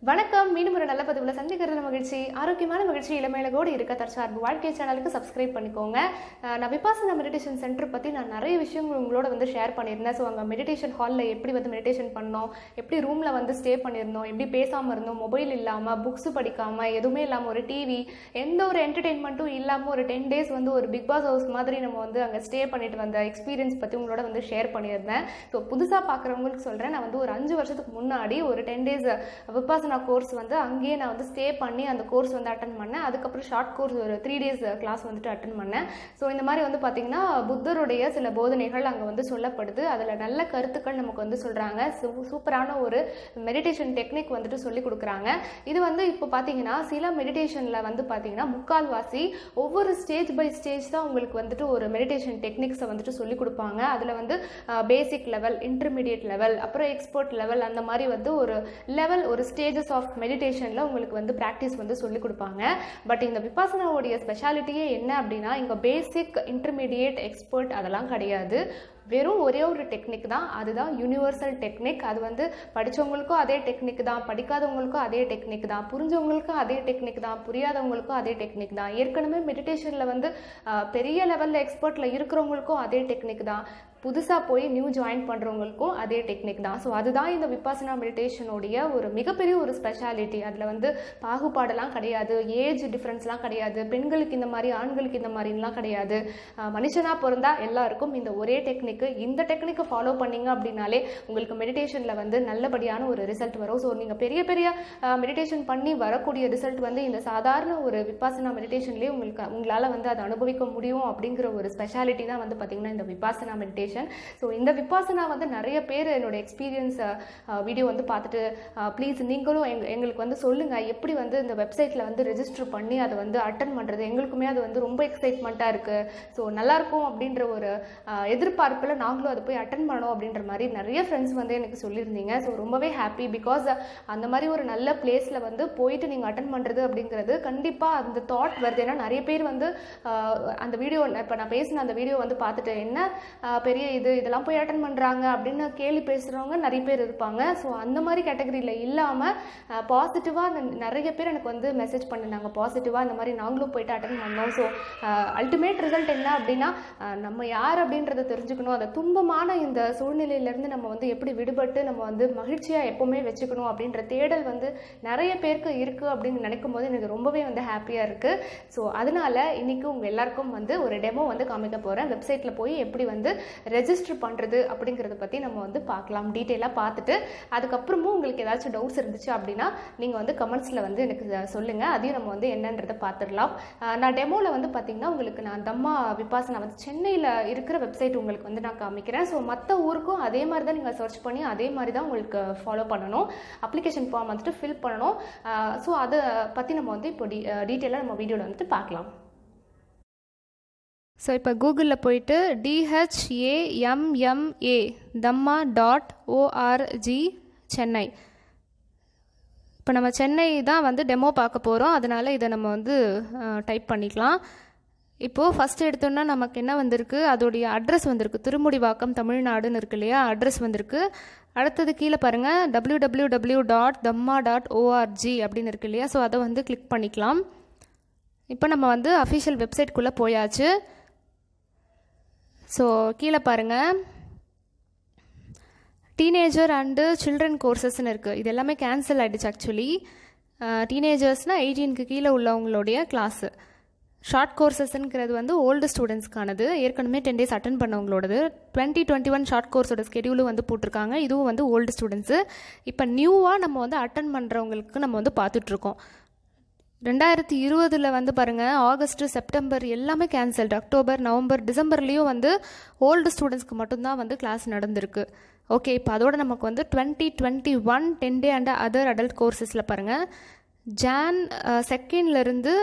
வணக்கம். மீண்டும் ஒரு நல்ல பதிவுல சந்திக்கிறதுல மகிழ்ச்சி. ஆரோக்கியமான மகிழ்ச்சி இளமையிலோடு இருக்க தற்சார்பு வாழ்க்கை சேனலுக்கு சப்ஸ்கிரைப் பண்ணிக்கோங்க. நான் விபாசனா மெடிடேஷன் சென்டர் பற்றி நான் நிறைய விஷயங்கள் உங்களோட வந்து ஷேர் பண்ணியிருந்தேன். ஸோ அங்கே மெடிடேஷன் ஹாலில் எப்படி வந்து மெடிடேஷன் பண்ணோம், எப்படி ரூமில் வந்து ஸ்டே பண்ணியிருந்தோம், எப்படி பேசாமல் இருந்தோம், மொபைல் இல்லாமல், புக்ஸ் படிக்காமல், எதுவுமே இல்லாமல், ஒரு டிவி, எந்த ஒரு என்டர்டெயின்மெண்ட்டும் இல்லாமல் ஒரு 10 days வந்து ஒரு பிக் பாஸ் ஹவுஸ் மாதிரி நம்ம வந்து அங்கே ஸ்டே பண்ணிட்டு வந்த எக்ஸ்பீரியன்ஸ் பற்றி உங்களோட வந்து ஷேர் பண்ணியிருந்தேன். ஸோ புதுசாக பார்க்குறவங்களுக்கு சொல்கிறேன், நான் வந்து ஒரு 5 வருஷத்துக்கு முன்னாடி ஒரு 10 days விபாசனா கோர்ஸ் வந்து அங்கேயே நான் வந்து ஸ்டே பண்ணி அந்த கோர்ஸ் வந்து அட்டன் பண்ணேன். அதுக்கப்புறம் ஷார்ட் கோர்ஸ் ஒரு 3 days கிளாஸ் வந்துட்டு அட்டன் பண்ணேன். ஸோ இந்த மாதிரி வந்து பார்த்தீங்கன்னா புத்தருடைய சில போதனைகள் அங்கே வந்து சொல்லப்படுது. அதில் நல்ல கருத்துக்கள் நமக்கு வந்து சொல்கிறாங்க. சூப்பரான ஒரு மெடிடேஷன் டெக்னிக் வந்துட்டு சொல்லி கொடுக்குறாங்க. இது வந்து இப்போ பார்த்தீங்கன்னா சில மெடிடேஷனில் வந்து பார்த்தீங்கன்னா முக்கால்வாசி ஒவ்வொரு ஸ்டேஜ் பை ஸ்டேஜ் தான் உங்களுக்கு வந்துட்டு ஒரு மெடிடேஷன் டெக்னிக்ஸை வந்துட்டு சொல்லி கொடுப்பாங்க. அதில் வந்து பேசிக் லெவல், இன்டர்மீடியட் லெவல், அப்புறம் எக்ஸ்பர்ட் லெவல், அந்த மாதிரி வந்து ஒரு லெவல், ஒரு ஸ்டேஜஸ் ஆஃப் மெடிடேஷனில் உங்களுக்கு வந்து ப்ராக்டிஸ் வந்து சொல்லிக் கொடுப்பாங்க. பட் இந்த விபாசனாவுடைய ஸ்பெஷாலிட்டியே என்ன அப்படின்னா, இங்கே பேசிக், இன்டர்மீடியேட், எக்ஸ்பர்ட் அதெல்லாம் கிடையாது. வெறும் ஒரே ஒரு டெக்னிக் தான், அதுதான் யூனிவர்சல் டெக்னிக். அது வந்து படித்தவங்களுக்கும் அதே டெக்னிக் தான், படிக்காதவங்களுக்கும் அதே டெக்னிக் தான், புரிஞ்சவங்களுக்கும் அதே டெக்னிக் தான், புரியாதவங்களுக்கும் அதே டெக்னிக் தான், ஏற்கனவே மெடிடேஷனில் வந்து பெரிய லெவலில் எக்ஸ்பர்ட்டில் இருக்கிறவங்களுக்கும் அதே டெக்னிக் தான், புதுசாக போய் நியூ ஜாயின் பண்ணுறவங்களுக்கும் அதே டெக்னிக் தான். ஸோ அதுதான் இந்த விபாசனா மெடிடேஷனுடைய ஒரு மிகப்பெரிய ஒரு ஸ்பெஷாலிட்டி. அதில் வந்து பாகுபாடெல்லாம் கிடையாது, ஏஜ் டிஃப்ரென்ஸ்லாம் கிடையாது, பெண்களுக்கு இந்த மாதிரி, ஆண்களுக்கு இந்த மாதிரிலாம் கிடையாது. மனுஷனாக பிறந்தா எல்லாருக்கும் இந்த ஒரே டெக்னிக்கு, இந்த டெக்னிக்கை ஃபாலோ பண்ணிங்க அப்படின்னாலே உங்களுக்கு மெடிடேஷனில் வந்து நல்லபடியான ஒரு ரிசல்ட் வரும். ஸோ நீங்கள் பெரிய பெரிய மெடிடேஷன் பண்ணி வரக்கூடிய ரிசல்ட் வந்து இந்த சாதாரண ஒரு விபாசனா மெடிடேஷன்லேயே உங்களால் வந்து அதை அனுபவிக்க முடியும். அப்படிங்கிற ஒரு ஸ்பெஷாலிட்டி தான் வந்து பார்த்திங்கன்னா இந்த விபாசனா மெடிடேஷன். ஸோ இந்த விபாசனா வந்து நிறைய பேர் என்னோட எக்ஸ்பீரியன்ஸ் வீடியோ வந்து பார்த்துட்டு ப்ளீஸ் நீங்களும் எங்களுக்கு வந்து சொல்லுங்கள், எப்படி வந்து இந்த வெப்சைட்டில் வந்து ரெஜிஸ்டர் பண்ணி அதை வந்து அட்டன் பண்ணுறது, எங்களுக்குமே அது வந்து ரொம்ப எக்ஸைட்மெண்ட்டாக இருக்குது, ஸோ நல்லாயிருக்கும் அப்படின்ற ஒரு எதிர்பார்ப்பில் நாங்களும் அதை போய் அட்டன் பண்ணோம் அப்படின்ற மாதிரி நிறைய ஃப்ரெண்ட்ஸ் வந்து எனக்கு சொல்லியிருந்தீங்க. ஸோ ரொம்பவே ஹாப்பி. பிகாஸ் அந்த மாதிரி ஒரு நல்ல பிளேஸில் வந்து போயிட்டு நீங்கள் அட்டன் பண்ணுறது அப்படிங்கிறது கண்டிப்பாக அந்த தாட் வருது. ஏன்னா நிறைய பேர் வந்து அந்த வீடியோ, இப்போ நான் பேசின அந்த வீடியோ வந்து பார்த்துட்டு என்ன பெரிய இதெல்லாம் போய் அட்டன் பண்ணுறாங்க அப்படின்னு கேள்வி பேசுகிறவங்க நிறைய பேர் இருப்பாங்க. ஸோ அந்த மாதிரி கேட்டகரியில் இல்லாமல் பாசிட்டிவாக நிறைய பேர் எனக்கு வந்து மெசேஜ் பண்ணினாங்க பாசிட்டிவாக, இந்த மாதிரி நாங்களும் போயிட்டு அட்டன் பண்ணோம். ஸோ அல்டிமேட் ரிசல்ட் என்ன அப்படின்னா, நம்ம யார் அப்படின்றத தெரிஞ்சுக்கணும், அந்த துன்பமான இந்த சூழ்நிலையிலேருந்து நம்ம வந்து எப்படி விடுபட்டு நம்ம வந்து மகிழ்ச்சியாக எப்போவுமே வச்சுக்கணும் அப்படின்ற தேடல் வந்து நிறைய பேருக்கு இருக்குது அப்படின்னு நினைக்கும் போது எனக்கு ரொம்பவே வந்து ஹாப்பியாக இருக்குது. ஸோ அதனால இன்னைக்கு உங்கள் எல்லாருக்கும் வந்து ஒரு டெமோ வந்து காமிக்க போகிறேன். வெப்சைட்டில் போய் எப்படி வந்து ரெஜிஸ்டர் பண்ணுறது அப்படிங்கிறத பற்றி நம்ம வந்து பார்க்கலாம், டீட்டெயிலாக பார்த்துட்டு. அதுக்கப்புறமும் உங்களுக்கு ஏதாச்சும் டவுட்ஸ் இருந்துச்சு அப்படின்னா நீங்கள் வந்து கமெண்ட்ஸில் வந்து எனக்கு சொல்லுங்கள், அதையும் நம்ம வந்து என்னன்றதை பார்த்துடலாம். நான் டெமோவில் வந்து பார்த்திங்கன்னா உங்களுக்கு நான் தம்மா விபாசனா வந்து சென்னையில் இருக்கிற வெப்சைட் உங்களுக்கு வந்து நான் காமிக்கிறேன். ஸோ மற்ற ஊருக்கும் அதே மாதிரி தான் நீங்கள் சர்ச் பண்ணி அதே மாதிரி தான் உங்களுக்கு ஃபாலோ பண்ணணும். அப்ளிகேஷன் ஃபார்ம் வந்துட்டு ஃபில் பண்ணணும். ஸோ அதை பற்றி நம்ம வந்து இப்போ டீட்டெயிலாக நம்ம வீடியோவில் வந்துட்டு பார்க்கலாம். ஸோ இப்போ கூகுளில் போயிட்டு DHAMMA Dhamma.org சென்னை. இப்போ நம்ம சென்னை தான் வந்து டெமோ பார்க்க போகிறோம், அதனால் இதை நம்ம வந்து டைப் பண்ணிக்கலாம். இப்போது ஃபஸ்ட்டு எடுத்தோன்னா நமக்கு என்ன வந்திருக்கு, அதோடைய அட்ரஸ் வந்திருக்கு, திருமுடிவாக்கம் தமிழ்நாடுன்னு இருக்கு இல்லையா, அட்ரஸ் வந்திருக்கு. அடுத்தது கீழே பாருங்கள் www.dhamma.org அப்படின்னு இருக்கு இல்லையா. ஸோ அதை வந்து கிளிக் பண்ணிக்கலாம். இப்போ நம்ம வந்து அஃபிஷியல் வெப்சைட்குள்ளே போயாச்சு. ஸோ கீழே பாருங்கள் டீனேஜர் அண்டு சில்ட்ரன் கோர்சஸ்ன்னு இருக்குது. இது எல்லாமே கேன்சல் ஆகிடுச்சு ஆக்சுவலி. டீனேஜர்ஸ்னால் 18க்கு கீழே உள்ளவங்களுடைய கிளாஸு. ஷார்ட் கோர்சஸ்ங்கிறது வந்து ஓல்டு ஸ்டூடெண்ட்ஸ்க்கானது, ஏற்கனவே 10 days அட்டன் பண்ணவங்களோடது. 2021 ஷார்ட் கோர்ஸோட ஸ்கெடியூலும் வந்து போட்டிருக்காங்க. இதுவும் வந்து ஓல்டு ஸ்டூடெண்ட்ஸு. இப்போ நியூவாக நம்ம வந்து அட்டன் பண்ணுறவங்களுக்கு நம்ம வந்து பார்த்துட்ருக்கோம். 2020 வந்து பாருங்கள், ஆகஸ்ட், செப்டம்பர் எல்லாமே கேன்சல்டு. அக்டோபர், நவம்பர், டிசம்பர்லேயும் வந்து ஓல்டு ஸ்டூடெண்ட்ஸ்க்கு மட்டும்தான் வந்து கிளாஸ் நடந்திருக்கு. ஓகே, இப்போ அதோட நமக்கு வந்து 2021 10 day அண்ட் அதர் அடல்ட் கோர்சஸில் பாருங்கள், Jan 2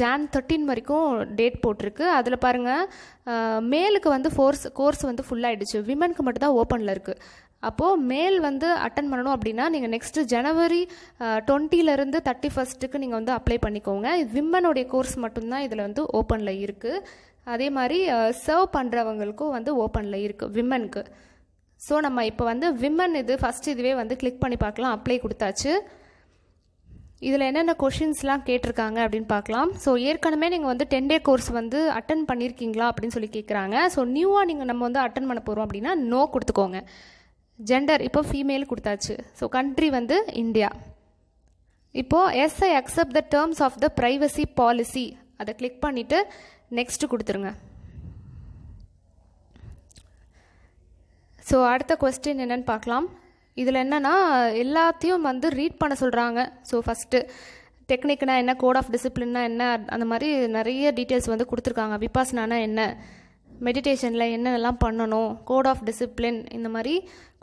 Jan 13 வரைக்கும் டேட் போட்டிருக்கு. அதில் பாருங்கள் மேலுக்கு வந்து கோர்ஸ் வந்து ஃபுல்லாகிடுச்சு, விமனுக்கு மட்டும்தான் ஓப்பனில் இருக்குது. அப்போது மேல் வந்து அட்டன் பண்ணணும் அப்படின்னா நீங்கள் நெக்ஸ்ட்டு ஜனவரி 20 31 நீங்கள் வந்து அப்ளை பண்ணிக்கோங்க. விம்மனுடைய கோர்ஸ் மட்டும்தான் இதில் வந்து ஓப்பனில் இருக்குது. அதே மாதிரி சர்வ் பண்ணுறவங்களுக்கும் வந்து ஓப்பனில் இருக்குது விம்மனுக்கு. ஸோ நம்ம இப்போ வந்து விம்மன் இது ஃபஸ்ட்டு இதுவே வந்து கிளிக் பண்ணி பார்க்கலாம். அப்ளை கொடுத்தாச்சு. இதில் என்னென்ன கொஷின்ஸ்லாம் கேட்டிருக்காங்க அப்படின்னு பார்க்கலாம். ஸோ ஏற்கனவே நீங்கள் வந்து 10 day கோர்ஸ் வந்து அட்டன் பண்ணியிருக்கீங்களா அப்படின்னு சொல்லி கேட்குறாங்க. ஸோ நியூவாக நம்ம வந்து அட்டன் பண்ண போகிறோம் அப்படின்னா நோ கொடுத்துக்கோங்க. ஜெண்டர் இப்போ ஃபீமேல் கொடுத்தாச்சு. ஸோ கண்ட்ரி வந்து இந்தியா. இப்போது yes I accept the terms of the privacy policy அதை கிளிக் பண்ணிவிட்டு நெக்ஸ்ட்டு கொடுத்துருங்க. ஸோ அடுத்த கொஸ்டின் என்னென்னு பார்க்கலாம். இதில் என்னென்னா எல்லாத்தையும் வந்து ரீட் பண்ண சொல்கிறாங்க. ஸோ ஃபஸ்ட்டு டெக்னிக்னா என்ன, கோட் ஆஃப் டிசிப்ளின்னா என்ன, அந்த மாதிரி நிறைய டீட்டெயில்ஸ் வந்து கொடுத்துருக்காங்க. விபாசனானா என்ன, மெடிடேஷனில் என்னென்னலாம் பண்ணணும், கோட் ஆஃப் டிசிப்ளின் இந்த மாதிரி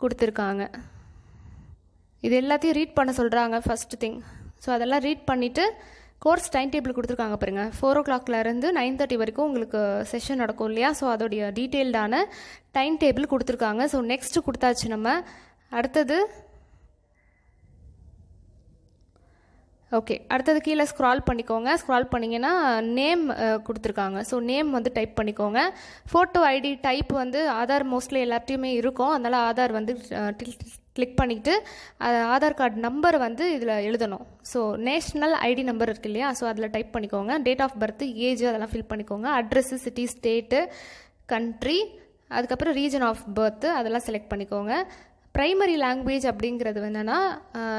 கொடுத்துருக்காங்க. இது எல்லாத்தையும் ரீட் பண்ண சொல்கிறாங்க ஃபஸ்ட்டு திங். ஸோ அதெல்லாம் ரீட் பண்ணிவிட்டு கோர்ஸ் டைம் டேபிள் கொடுத்துருக்காங்க பாருங்கள். 4 o'clockலேருந்து 9:30 வரைக்கும் உங்களுக்கு செஷன் நடக்கும் இல்லையா. ஸோ அதோடைய டீட்டெயில்டான டைம் டேபிள் கொடுத்துருக்காங்க. ஸோ நெக்ஸ்ட்டு கொடுத்தாச்சு நம்ம. அடுத்தது ஓகே, அடுத்தது கீழே ஸ்க்ரால் பண்ணிக்கோங்க. ஸ்க்ரால் பண்ணிங்கன்னா நேம் கொடுத்துருக்காங்க. ஸோ நேம் வந்து டைப் பண்ணிக்கோங்க. ஃபோட்டோ ஐடி டைப் வந்து ஆதார் மோஸ்ட்லி எல்லாத்தையுமே இருக்கும். அதனால் ஆதார் வந்து கிளிக் பண்ணிவிட்டு ஆதார் கார்டு நம்பர் வந்து இதில் எழுதணும். ஸோ நேஷ்னல் ஐடி நம்பர் இருக்கு இல்லையா, ஸோ அதில் டைப் பண்ணிக்கோங்க. டேட் ஆஃப் பர்த், ஏஜ் அதெல்லாம் ஃபில் பண்ணிக்கோங்க. அட்ரஸ்ஸு, சிட்டி, ஸ்டேட்டு, கண்ட்ரி, அதுக்கப்புறம் ரீஜன் ஆஃப் பர்த் அதெல்லாம் செலக்ட் பண்ணிக்கோங்க. ப்ரைமரி லாங்குவேஜ் அப்படிங்கிறது என்னென்னா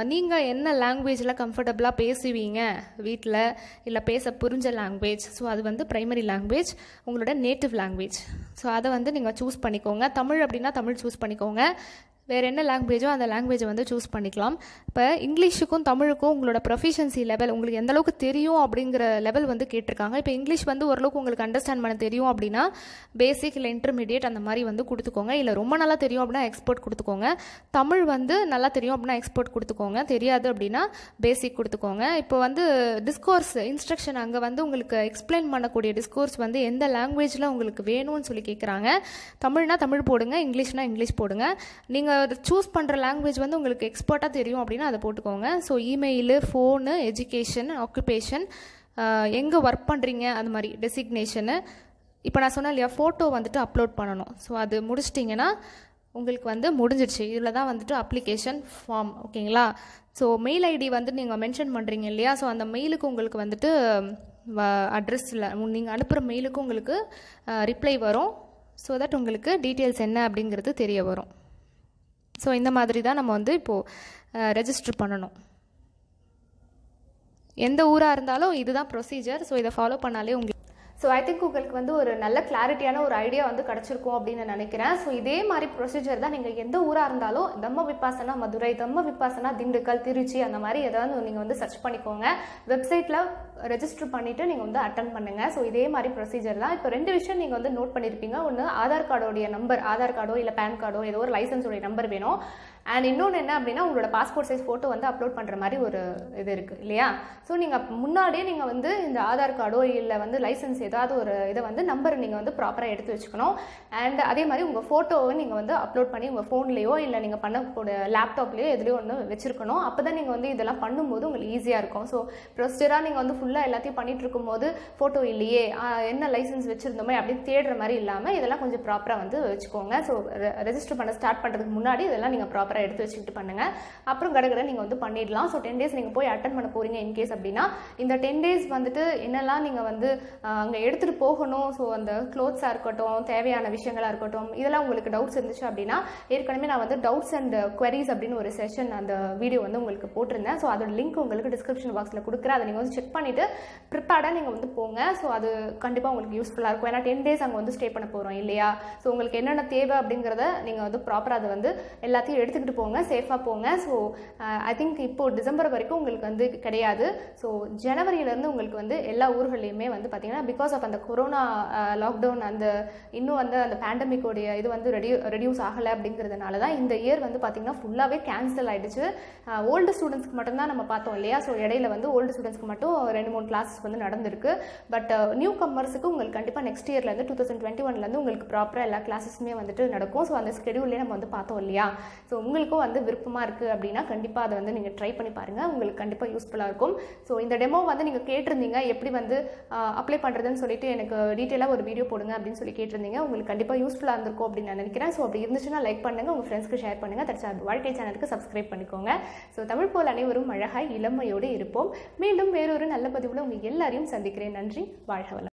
நீங்கள் என்ன லாங்குவேஜில் கம்ஃபர்டபுளாக பேசுவீங்க வீட்டில், இல்லை பேச புரிஞ்ச லாங்குவேஜ். ஸோ அது வந்து ப்ரைமரி லாங்குவேஜ், உங்களோட நேட்டிவ் லாங்குவேஜ். ஸோ அதை வந்து நீங்கள் சூஸ் பண்ணிக்கோங்க. தமிழ் அப்படின்னா தமிழ் சூஸ் பண்ணிக்கோங்க. வேறு என்ன லாங்குவேஜோ அந்த லாங்குவேஜை வந்து சூஸ் பண்ணிக்கலாம். இப்போ இங்கிலீஷுக்கும் தமிழுக்கும் உங்களோட ப்ரொஃபிஷியன்சி லெவல் உங்களுக்கு எந்த அளவுக்கு தெரியும் அப்படிங்கிற லெவல் வந்து கேட்டிருக்காங்க. இப்போ இங்கிலீஷ் வந்து ஓரளவுக்கு உங்களுக்கு அண்டர்ஸ்டாண்ட் பண்ண தெரியும் அப்படின்னா பேசிக் இல்லை இன்டர்மீடியேட் அந்த மாதிரி வந்து கொடுத்துக்கோங்க. இல்லை ரொம்ப நல்லா தெரியும் அப்படின்னா எக்ஸ்பர்ட் கொடுத்துக்கோங்க. தமிழ் வந்து நல்லா தெரியும் அப்படின்னா எக்ஸ்பர்ட் கொடுத்துக்கோங்க. தெரியாது அப்படின்னா பேசிக் கொடுத்துக்கோங்க. இப்போ வந்து டிஸ்கோர்ஸ் இன்ஸ்ட்ரக்ஷன் அங்கே வந்து உங்களுக்கு எக்ஸ்பிளைன் பண்ணக்கூடிய டிஸ்கோர்ஸ் வந்து எந்த லாங்குவேஜில் உங்களுக்கு வேணும்னு சொல்லி கேட்குறாங்க. தமிழ்னா தமிழ் போடுங்க, இங்கிலீஷ்னா இங்கிலீஷ் போடுங்க. நீங்கள் சூஸ் பண்ணுற லாங்குவேஜ் வந்து உங்களுக்கு எக்ஸ்பர்ட்டாக தெரியும் அப்படின்னா அதை போட்டுக்கோங்க. So email, phone, education, occupation, எங்கே ஒர்க் பண்ணுறீங்க அது மாதிரி டெசிக்னேஷனு. இப்போ நான் சொன்னேன் இல்லையா, ஃபோட்டோ வந்துட்டு அப்லோட் பண்ணணும். ஸோ அது முடிச்சிட்டிங்கன்னா உங்களுக்கு வந்து முடிஞ்சிடுச்சு. இதில் தான் வந்துட்டு அப்ளிகேஷன் ஃபார்ம். ஓகேங்களா. ஸோ மெயில் ஐடி வந்து நீங்கள் மென்ஷன் பண்ணுறீங்க இல்லையா, ஸோ அந்த மெயிலுக்கு உங்களுக்கு வந்துட்டு அட்ரஸில் நீங்கள் அனுப்புகிற மெயிலுக்கு உங்களுக்கு ரிப்ளை வரும். ஸோ தட் உங்களுக்கு டீட்டெயில்ஸ் என்ன அப்படிங்கிறது தெரிய வரும். ஸோ இந்த மாதிரி தான் நம்ம வந்து இப்போது ரெஜிஸ்டர் பண்ணணும். எந்த ஊராக இருந்தாலும் இதுதான் ப்ரொசீஜர். ஸோ இதை ஃபாலோ பண்ணாலே உங்களுக்கு ஸோ ஐ திங்க் உங்களுக்கு வந்து ஒரு நல்ல கிளாரிட்டியான ஒரு ஐடியா வந்து கிடச்சிருக்கும் அப்படின்னு நான் நினைக்கிறேன். ஸோ இதே மாதிரி ப்ரொசீஜர் தான் நீங்கள் எந்த ஊராக இருந்தாலும் தம்ம விபாசனா மதுரை, தம்ம விபாசனா திண்டுக்கல், திருச்சி அந்த மாதிரி ஏதாவது நீங்கள் வந்து சர்ச் பண்ணிக்கோங்க. வெப்சைட்டில் ரெஜிஸ்டர் பண்ணிவிட்டு நீங்கள் வந்து அட்டன் பண்ணுங்கள். ஸோ இதே மாதிரி ப்ரொசீஜர் தான். இப்போ 2 விஷயம் நீங்கள் வந்து நோட் பண்ணியிருப்பீங்க. ஒன்று ஆதார் கார்டோடைய நம்பர், ஆதார் கார்டோ இல்லை பேன் கார்டோ ஏதோ ஒரு லைசன்ஸோடைய நம்பர் வேணும். அண்ட் இன்னொன்று என்ன அப்படின்னா உங்களோட பாஸ்போர்ட் சைஸ் ஃபோட்டோ வந்து அப்லோட் பண்ணுற மாதிரி ஒரு இது இருக்குது இல்லையா. ஸோ நீங்கள் முன்னாடியே நீங்கள் வந்து இந்த ஆதார் கார்டோ இல்லை வந்து லைசன்ஸ் ஏதாவது ஒரு இதை வந்து நம்பர் நீங்கள் வந்து ப்ராப்பராக எடுத்து வச்சுக்கணும். அண்ட் அதே மாதிரி உங்கள் ஃபோட்டோவை நீங்கள் வந்து அப்லோட் பண்ணி உங்கள் ஃபோன்லேயோ இல்லை நீங்கள் பண்ணக்கூடிய லேப்டாப்லேயோ எதுலேயோ ஒன்று வச்சுருக்கணும். அப்போ தான் நீங்கள் வந்து இதெல்லாம் பண்ணும்போது உங்களுக்கு ஈஸியாக இருக்கும். ஸோ ப்ரொசீஜராக நீங்கள் வந்து ஃபுல்லாக எல்லாத்தையும் பண்ணிட்டு இருக்கும்போது ஃபோட்டோ இல்லையே, என்ன லைசன்ஸ் வச்சுருந்தோமே அப்படின்னு தேடுற மாதிரி இல்லாமல் இதெல்லாம் கொஞ்சம் ப்ராப்பராக வந்து வச்சுக்கோங்க. ஸோ ரெஜிஸ்டர் பண்ண ஸ்டார்ட் பண்ணுறதுக்கு முன்னாடி இதெல்லாம் நீங்கள் ப்ராப்பராக எடுத்து வச்சுக்கிட்டு பண்ணுங்கள். அப்புறம் கடகட நீங்கள் வந்து பண்ணிடலாம். ஸோ 10 days நீங்கள் போய் அட்டன் பண்ண போகிறீங்க இன்கேஸ் அப்படின்னா இந்த 10 days வந்துட்டு என்னெல்லாம் நீங்கள் வந்து அங்கே எடுத்துகிட்டு போகணும். ஸோ அந்த க்ளோத்ஸாக இருக்கட்டும், தேவையான விஷயங்களாக இருக்கட்டும், இதெல்லாம் உங்களுக்கு டவுட்ஸ் இருந்துச்சு அப்படின்னா ஏற்கனவே நான் வந்து டவுட்ஸ் அண்ட் குவரிஸ் அப்படின்னு ஒரு செஷன் அந்த வீடியோ வந்து உங்களுக்கு போட்டிருந்தேன். ஸோ அதோட லிங்க் உங்களுக்கு டிஸ்கிரிப்ஷன் பாக்ஸில் கொடுக்குறேன். அதை நீங்கள் வந்து செக் பண்ணிவிட்டு ப்ரிப்பேர்டாக நீங்கள் வந்து போங்க. ஸோ அது கண்டிப்பாக உங்களுக்கு யூஸ்ஃபுல்லாக இருக்கும். ஏன்னா 10 days அங்கே வந்து ஸ்டே பண்ண போகிறோம் இல்லையா. ஸோ உங்களுக்கு என்னென்ன தேவை அப்படிங்கிறத நீங்கள் வந்து ப்ராப்பராக அதை வந்து எல்லாத்தையும் எடுத்துக்கிட்டு போங்க, சேஃபாக போங்க. ஸோ ஐ திங்க் இப்போது டிசம்பர் வரைக்கும் உங்களுக்கு வந்து கிடையாது. ஸோ ஜனவரியிலேருந்து உங்களுக்கு வந்து எல்லா ஊர்களையுமே வந்து பார்த்தீங்கன்னா பிகாஸ் ஆஃப் அந்த கொரோனா லாக்டவுன் அந்த இன்னும் வந்து அந்த பேண்டமிக்கோடைய இது வந்து ரெடியூஸ் ஆகலை அப்படிங்கிறதுனால தான் இந்த இயர் வந்து பார்த்தீங்கன்னா ஃபுல்லாகவே கேன்சல் ஆகிடுச்சு. ஓல்டு ஸ்டூடெண்ட்ஸ்க்கு மட்டும்தான் நம்ம பார்த்தோம் இல்லையா. ஸோ இடையில வந்து ஓல்டு ஸ்டூடெண்ட்ஸ்க்கு மட்டும் 2-3 கிளாஸஸ் வந்து நடந்திருக்கு. பட் நியூ கம்மர்ஸுக்கு உங்களுக்கு கண்டிப்பாக நெக்ஸ்ட் இயர்லேருந்து 2021 உங்களுக்கு ப்ராப்பராக எல்லா கிளாஸஸுமே வந்துட்டு நடக்கும். ஸோ அந்த ஸ்கெடியூல்லே நம்ம வந்து பார்த்தோம் இல்லையா. ஸோ உங்களுக்கும் வந்து விருப்பமாக இருக்குது அப்படின்னா கண்டிப்பாக அதை வந்து நீங்கள் ட்ரை பண்ணி பாருங்கள், உங்களுக்கு கண்டிப்பாக யூஸ்ஃபுல்லாக இருக்கும். ஸோ இந்த டெமோ வந்து நீங்கள் கேட்டிருந்தீங்க, எப்படி வந்து அப்ளை பண்ணுறதுன்னு சொல்லிட்டு எனக்கு டீட்டெயிலாக ஒரு வீடியோ போடுங்க அப்படின்னு சொல்லி கேட்டிருந்தீங்க. உங்களுக்கு கண்டிப்பாக யூஸ்ஃபுல்லாக இருந்திருக்கும் அப்படின்னு நான் நினைக்கிறேன். ஸோ அப்படி இருந்துச்சுன்னா லைக் பண்ணுங்கள், உங்கள் ஃப்ரெண்ட்ஸ்க்கு ஷேர் பண்ணுங்கள், தற்சார்பு வாழ்க்கை சேனலுக்கு சப்ஸ்கிரைப் பண்ணிக்கோங்க. ஸோ தமிழ் போல் அனைவரும் அழகாய் இளமையோடு இருப்போம். மீண்டும் வேறொரு நல்ல பதிவில் உங்கள் எல்லாரையும் சந்திக்கிறேன். நன்றி. வாழ்க வளமுடன்.